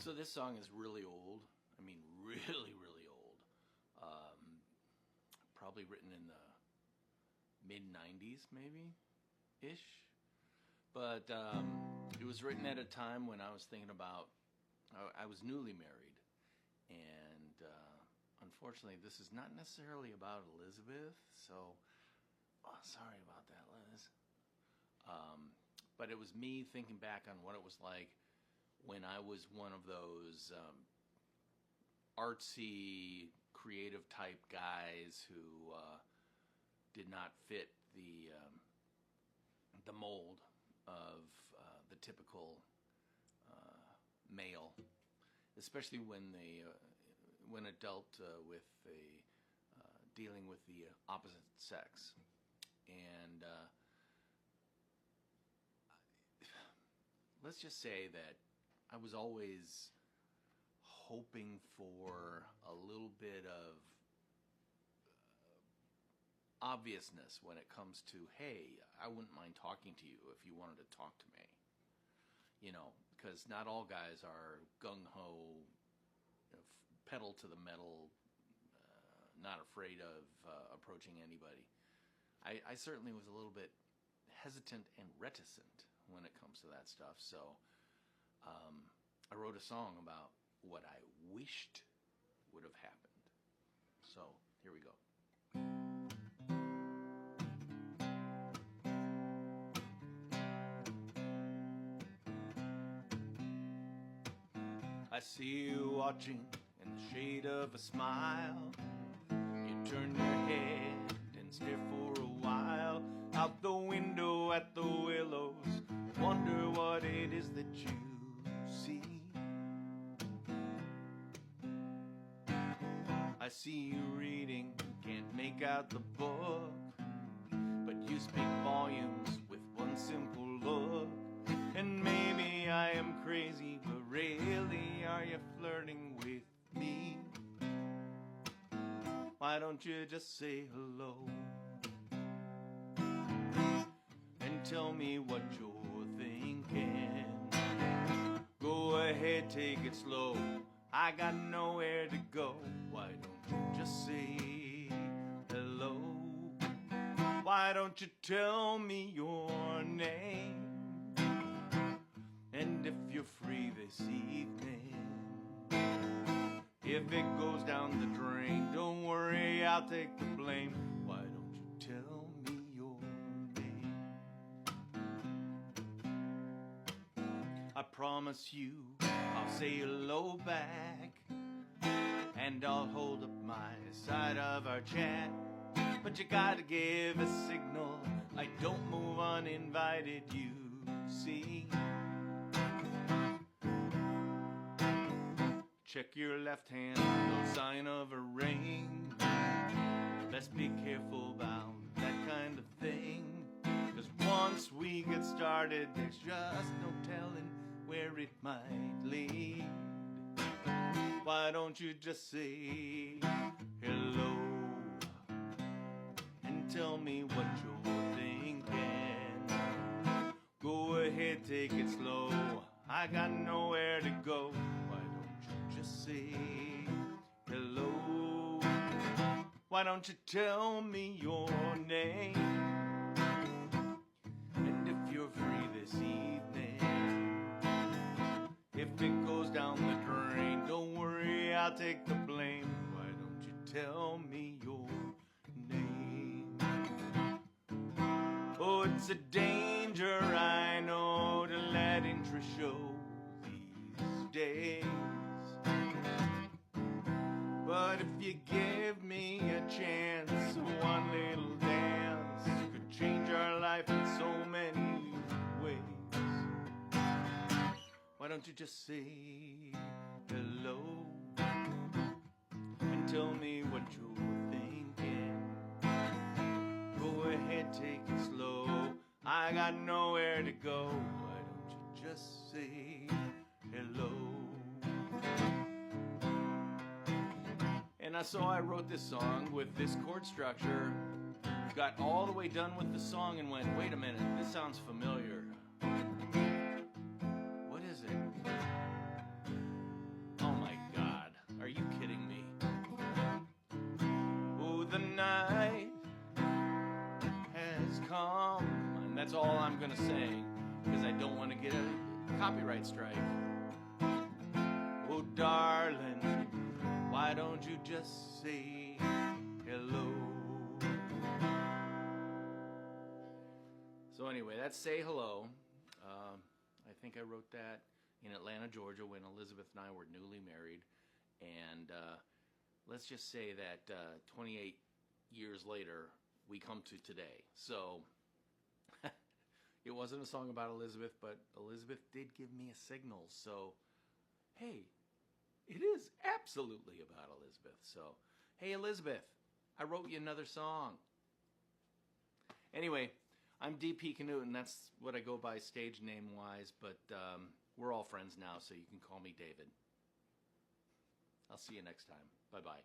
So this song is really old. I mean, really, really old. Probably written in the mid 90s, maybe ish. But it was written at a time when I was thinking about, I was newly married. And unfortunately, this is not necessarily about Elizabeth. So, sorry about that, Liz. But it was me thinking back on what it was like when I was one of those artsy, creative type guys who did not fit the mold of the typical male, especially when it dealt with dealing with the opposite sex. And let's just say that I was always hoping for a little bit of obviousness when it comes to, hey, I wouldn't mind talking to you if you wanted to talk to me. You know, because not all guys are gung-ho, pedal to the metal, not afraid of approaching anybody. I certainly was a little bit hesitant and reticent when it comes to that stuff. So I wrote a song about what I wished would have happened. So here we go. I see you watching in the shade of a smile. You turn your head and stare for a while out the window at the willows. Wonder what it is that you see. I see you reading, can't make out the book, but you speak volumes with one simple look. And maybe I am crazy, but really, are you flirting with me? Why don't you just say hello and tell me what you're thinking? Go ahead, take it slow. I got nowhere to go. Why don't you just say hello? Why don't you tell me your name? And if you're free this evening, if it goes down the drain, don't worry, I'll take the blame. Why don't you tell me your name? I promise you I'll say hello back, and I'll hold up my side of our chat. But you gotta give a signal, I don't move uninvited, you see. Check your left hand, no sign of a ring. Let's be careful about that kind of thing, 'cause once we get started, there's just no telling where it might lead. Why don't you just say hello and tell me what you're thinking? Go ahead, take it slow, I got nowhere to go. Why don't you just say hello? Why don't you tell me your name? And if you're free this evening, if it goes down the drain, don't worry, I'll take the blame. Why don't you tell me your name? Oh, it's a danger, I know, to let interest show these days. But if you give me a chance, one little dance could change our life in so many ways. Why don't you just say hello and tell me what you're thinking? Go ahead, take it slow, I got nowhere to go. Why don't you just say hello? And so I wrote this song with this chord structure, got all the way done with the song and went, wait a minute, this sounds familiar. What is it? That's all I'm going to say, because I don't want to get a copyright strike. Oh, darling, why don't you just say hello? So anyway, that's Say Hello. I think I wrote that in Atlanta, Georgia, when Elizabeth and I were newly married. And let's just say that 28 years later, we come to today. So it wasn't a song about Elizabeth, but Elizabeth did give me a signal. So, hey, it is absolutely about Elizabeth. So, hey, Elizabeth, I wrote you another song. Anyway, I'm DP Canute, and that's what I go by stage name-wise, but we're all friends now, so you can call me David. I'll see you next time. Bye-bye.